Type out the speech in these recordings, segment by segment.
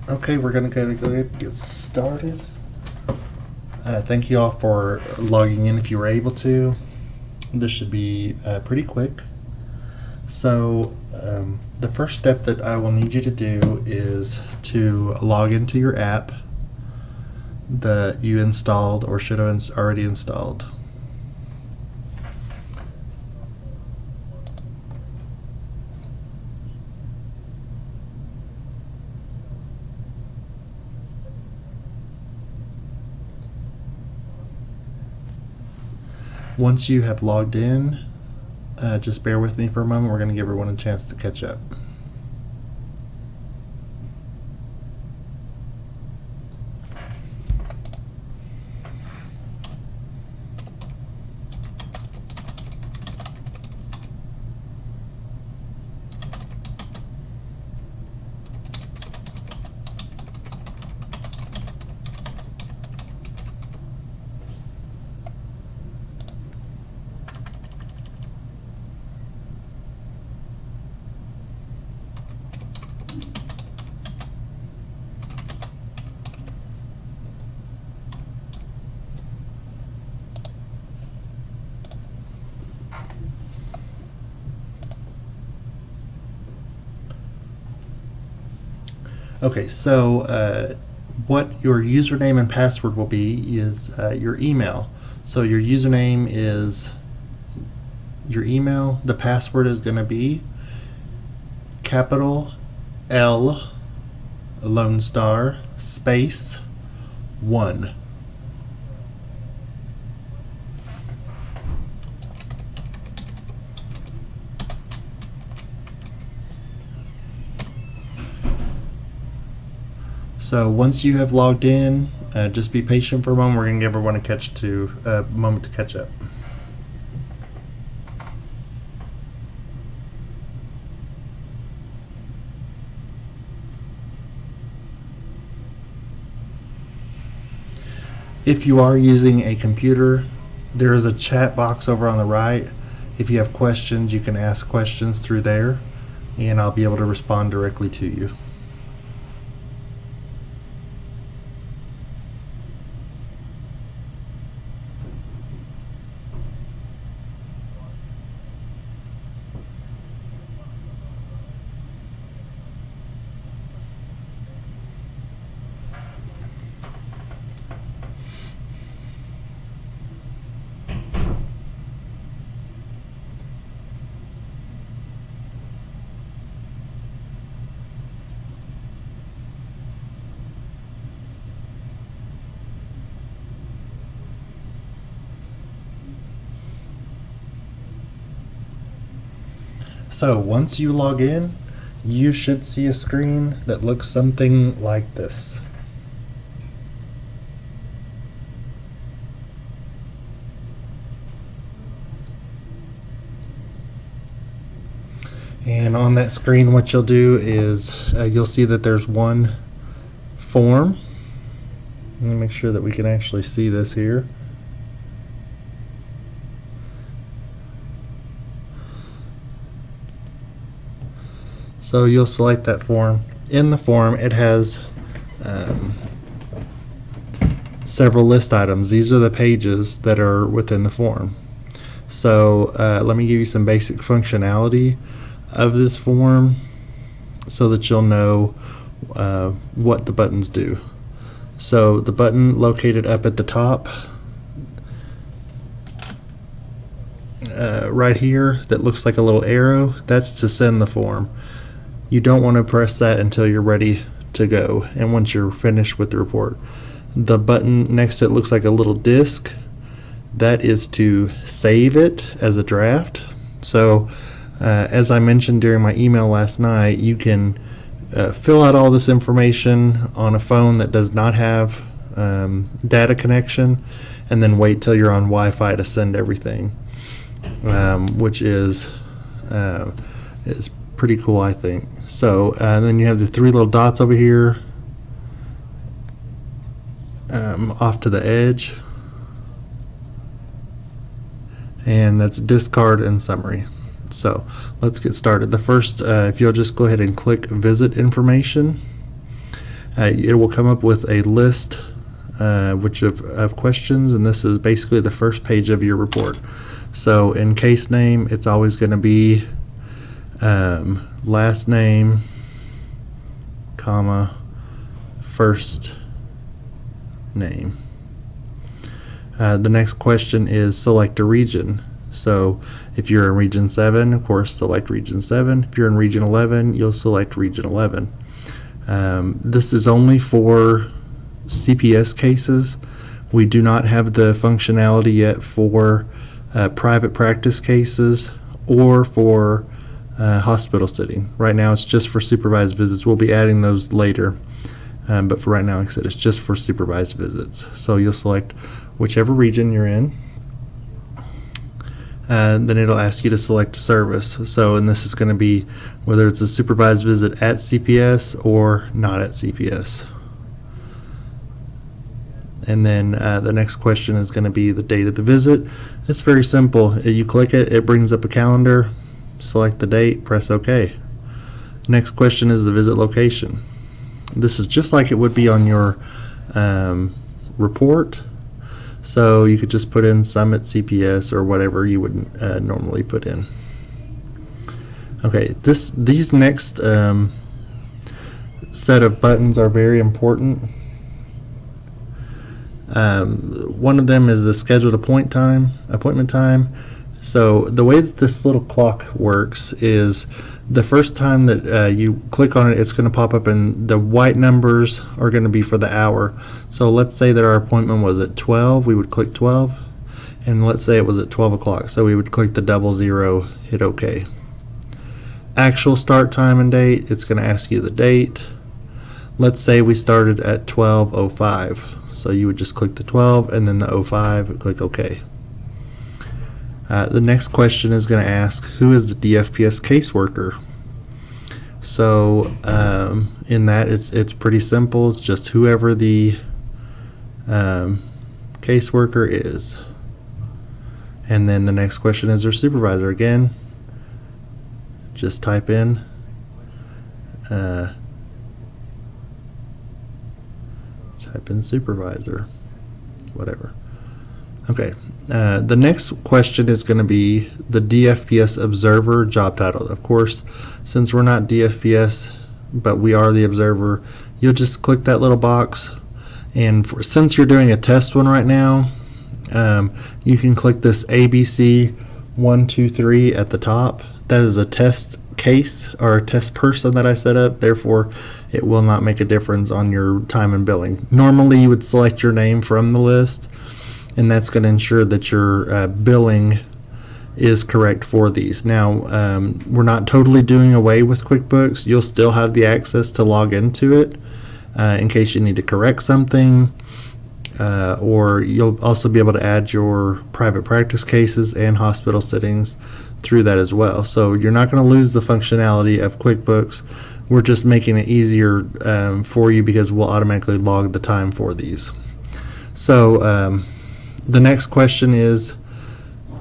Okay, we're going to go ahead and get started. Thank you all for logging in if you were able to. This should be pretty quick. So the first step that I will need you to do is to log into your app that you installed or should have already installed. Once you have logged in, just bear with me for a moment. We're going to give everyone a chance to catch up. Okay, so what your username and password will be is your email. So your username is your email. The password is going to be capital L Lone Star space 1. So once you have logged in, just be patient for a moment. We're going to give everyone a moment to catch up. If you are using a computer, there is a chat box over on the right. If you have questions, you can ask questions through there, and I'll be able to respond directly to you. So once you log in, you should see a screen that looks something like this. And on that screen, what you'll do is you'll see that there's one form. Let me make sure that we can actually see this here. So you'll select that form. In the form, it has several list items. These are the pages that are within the form. So let me give you some basic functionality of this form so that you'll know what the buttons do. So the button located up at the top right here that looks like a little arrow, that's to send the form. You don't want to press that until you're ready to go and once you're finished with the report. The button next to it looks like a little disc. That is to save it as a draft. So as I mentioned during my email last night, you can fill out all this information on a phone that does not have data connection and then wait till you're on Wi-Fi to send everything, which is pretty cool, I think. So then you have the three little dots over here off to the edge, and that's discard and summary. So let's get started. The first, if you'll just go ahead and click visit information, It will come up with a list which of questions, and this is basically the first page of your report. So in case name, it's always going to be last name, comma, first name. The next question is select a region. So if you're in region 7, of course, select region 7. If you're in region 11, you'll select region 11. This is only for CPS cases. We do not have the functionality yet for private practice cases or for hospital sitting. Right now it's just for supervised visits. We'll be adding those later, but for right now, like I said, it's just for supervised visits. So you'll select whichever region you're in, and then it'll ask you to select a service. So, and this is going to be whether it's a supervised visit at CPS or not at CPS. And then the next question is going to be the date of the visit. It's very simple. You click it, it brings up a calendar, select the date, press OK. Next question is the visit location. This is just like it would be on your report. So you could just put in Summit CPS or whatever you would normally put in. Okay, these next set of buttons are very important. One of them is the scheduled appointment time. So the way that this little clock works is the first time that you click on it, it's going to pop up, and the white numbers are going to be for the hour. So let's say that our appointment was at 12, we would click 12, and let's say it was at 12 o'clock, so we would click the 00, hit OK. Actual start time and date, it's going to ask you the date. Let's say we started at 12:05, so you would just click the 12 and then the 05, click OK. The next question is going to ask, who is the DFPS caseworker? So in that, it's pretty simple. It's just whoever the caseworker is. And then the next question is their supervisor. Again, just type in supervisor, whatever. Okay, the next question is going to be the DFPS observer job title. Of course, since we're not DFPS, but we are the observer, you'll just click that little box. And since you're doing a test one right now, you can click this ABC 123 at the top. That is a test case or a test person that I set up. Therefore, it will not make a difference on your time and billing. Normally, you would select your name from the list, and that's going to ensure that your billing is correct for these. Now, we're not totally doing away with QuickBooks. You'll still have the access to log into it in case you need to correct something, or you'll also be able to add your private practice cases and hospital sittings through that as well. So you're not going to lose the functionality of QuickBooks. We're just making it easier for you because we'll automatically log the time for these. So the next question is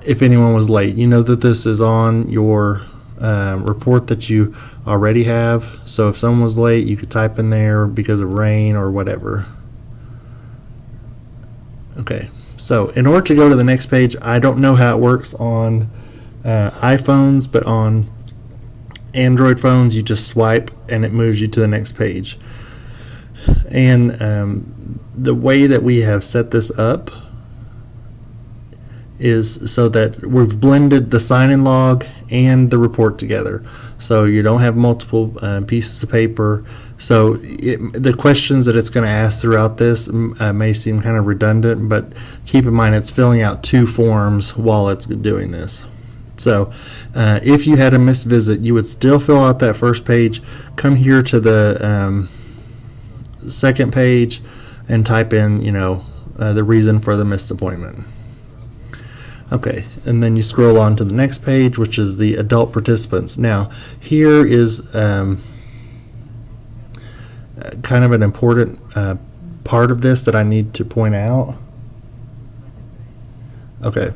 if anyone was late. You know that this is on your report that you already have. So if someone was late, you could type in there because of rain or whatever. Okay, so in order to go to the next page, I don't know how it works on iPhones, but on Android phones, you just swipe and it moves you to the next page. And the way that we have set this up is so that we've blended the sign-in log and the report together. So you don't have multiple pieces of paper. So the questions that it's going to ask throughout this may seem kind of redundant, but keep in mind it's filling out two forms while it's doing this. So if you had a missed visit, you would still fill out that first page, come here to the second page and type in, the reason for the missed appointment. Okay, and then you scroll on to the next page, which is the adult participants. Now, here is kind of an important part of this that I need to point out. Okay,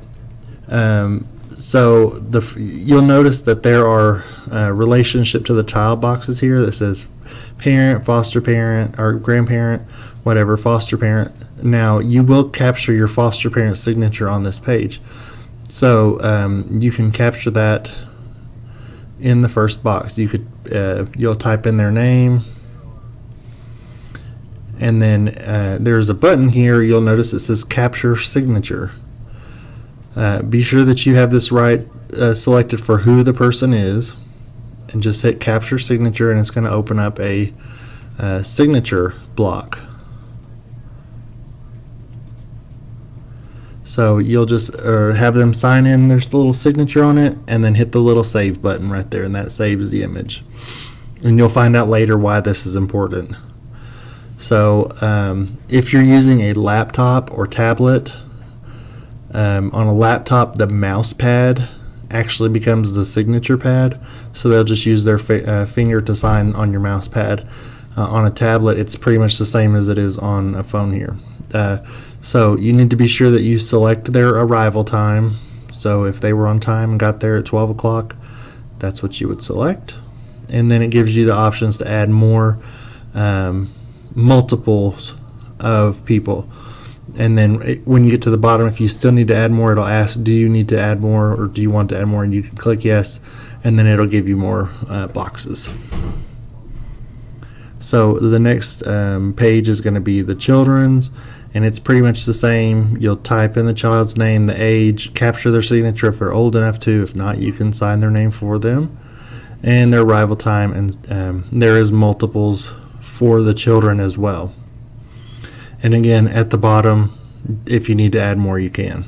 so you'll notice that there are relationship to the child boxes here that says parent, foster parent, or grandparent, whatever, foster parent. Now, you will capture your foster parent signature on this page. So you can capture that in the first box. You could you'll type in their name, and then there's a button here. You'll notice it says capture signature. Be sure that you have this right selected for who the person is, and just hit capture signature, and it's going to open up a signature block. So you'll just have them sign in their little signature on it, and then hit the little save button right there, and that saves the image. And you'll find out later why this is important. So if you're using a laptop or tablet, on a laptop the mouse pad actually becomes the signature pad, so they'll just use their finger to sign on your mouse pad. On a tablet, it's pretty much the same as it is on a phone here. So you need to be sure that you select their arrival time. So if they were on time and got there at 12 o'clock, that's what you would select. And then it gives you the options to add more multiples of people. And then when you get to the bottom, if you still need to add more, it'll ask, do you need to add more, or do you want to add more? And you can click yes, and then it'll give you more boxes. So the next page is going to be the children's, and it's pretty much the same. You'll type in the child's name, the age, capture their signature if they're old enough to. If not, you can sign their name for them, and their arrival time, and there is multiples for the children as well. And again, at the bottom, if you need to add more, you can.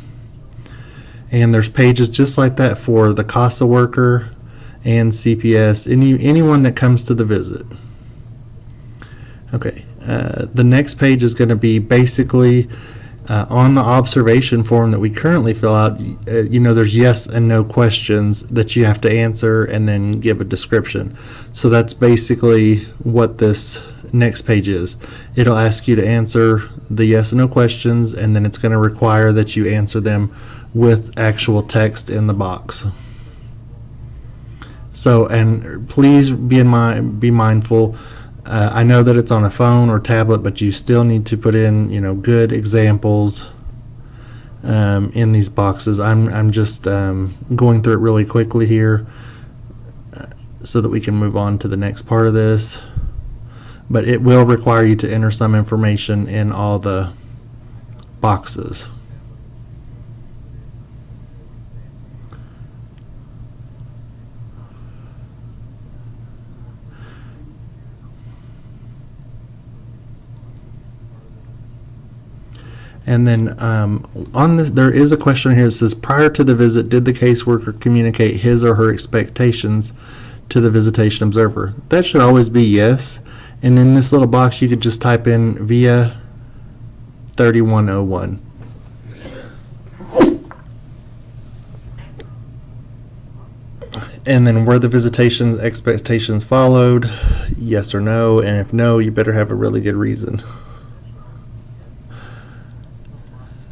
And there's pages just like that for the CASA worker and CPS, anyone that comes to the visit. Okay, the next page is going to be basically on the observation form that we currently fill out. There's yes and no questions that you have to answer and then give a description. So that's basically what this next page is. It'll ask you to answer the yes and no questions, and then it's going to require that you answer them with actual text in the box. So, and please be mindful. I know that it's on a phone or tablet, but you still need to put in, good examples in these boxes. I'm just going through it really quickly here so that we can move on to the next part of this. But it will require you to enter some information in all the boxes. And then on this, there is a question here that says, prior to the visit, did the caseworker communicate his or her expectations to the visitation observer? That should always be yes. And in this little box, you could just type in via 3101. And then were the visitation expectations followed? Yes or no. And if no, you better have a really good reason.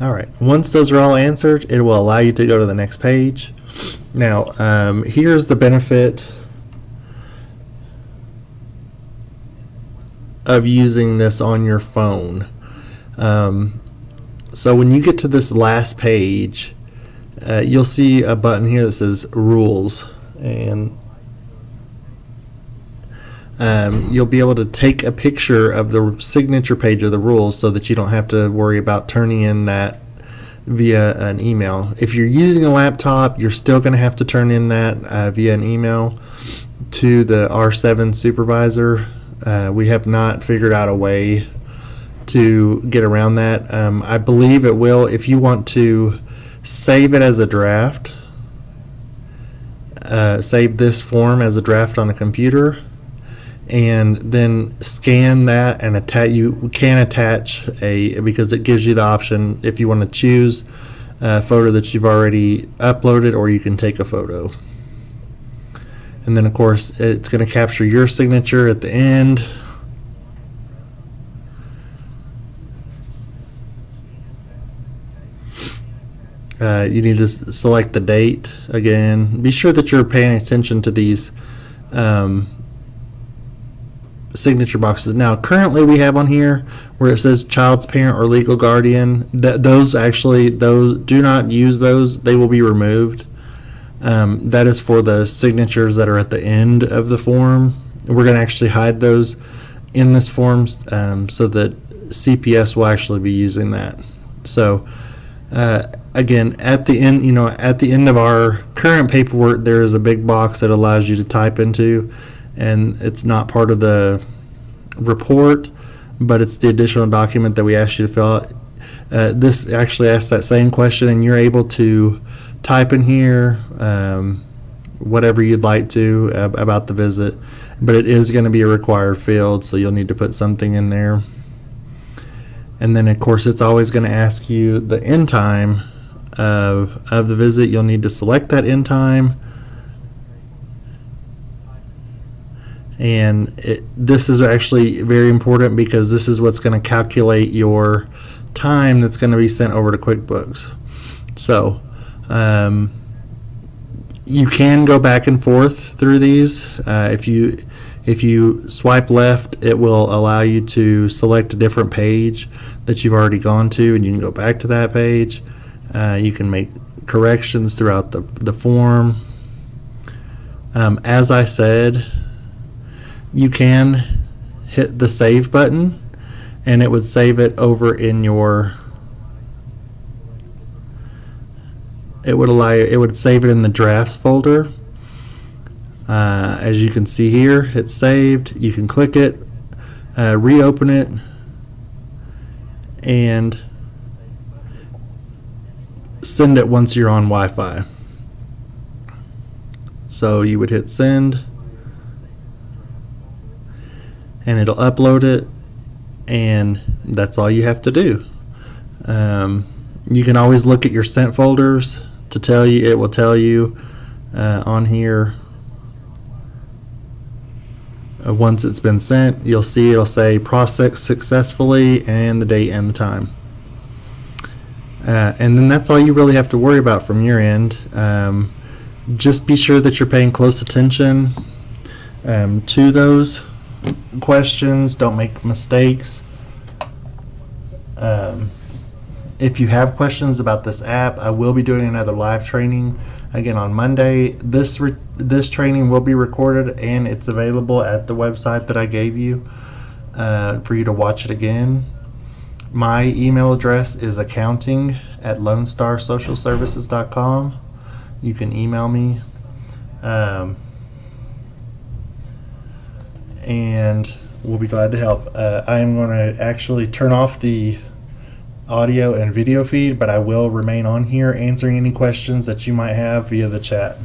All right, once those are all answered, it will allow you to go to the next page. Now, here's the benefit of using this on your phone. So when you get to this last page, you'll see a button here that says rules, and you'll be able to take a picture of the signature page of the rules so that you don't have to worry about turning in that via an email. If you're using a laptop, you're still going to have to turn in that via an email to the R7 supervisor. We have not figured out a way to get around that. I believe it will. If you want to save it as a draft, save this form as a draft on a computer, and then scan that and attach. You can attach because it gives you the option if you want to choose a photo that you've already uploaded, or you can take a photo. And then of course it's going to capture your signature at the end. You need to select the date again. Be sure that you're paying attention to these signature boxes. Now, currently we have on here where it says child's parent or legal guardian. Those do not use those. They will be removed. That is for the signatures that are at the end of the form. We're going to actually hide those in this form so that CPS will actually be using that. So again, at the end of our current paperwork, there is a big box that allows you to type into, and it's not part of the report, but it's the additional document that we asked you to fill out. This actually asks that same question, and you're able to type in here whatever you'd like to about the visit, but it is going to be a required field, so you'll need to put something in there. And then, of course, it's always going to ask you the end time of the visit. You'll need to select that end time. And this is actually very important because this is what's going to calculate your time that's going to be sent over to QuickBooks. So you can go back and forth through these. If you swipe left, it will allow you to select a different page that you've already gone to, and you can go back to that page. You can make corrections throughout the form. As I said, you can hit the save button, and it would save it over in your. It would save it in the drafts folder. As you can see here, it's saved. You can click it, reopen it, and send it once you're on Wi-Fi. So you would hit send, and it'll upload it, and that's all you have to do. You can always look at your sent folders to tell you. It will tell you on here. Once it's been sent, you'll see it'll say processed successfully and the date and the time. And then that's all you really have to worry about from your end. Just be sure that you're paying close attention to those questions. Don't make mistakes. If you have questions about this app, I will be doing another live training again on Monday. This training will be recorded, and it's available at the website that I gave you for you to watch it again. My email address is accounting@lonestar.socialservices.com. You can email me, and we'll be glad to help. I am going to actually turn off the audio and video feed, but I will remain on here answering any questions that you might have via the chat.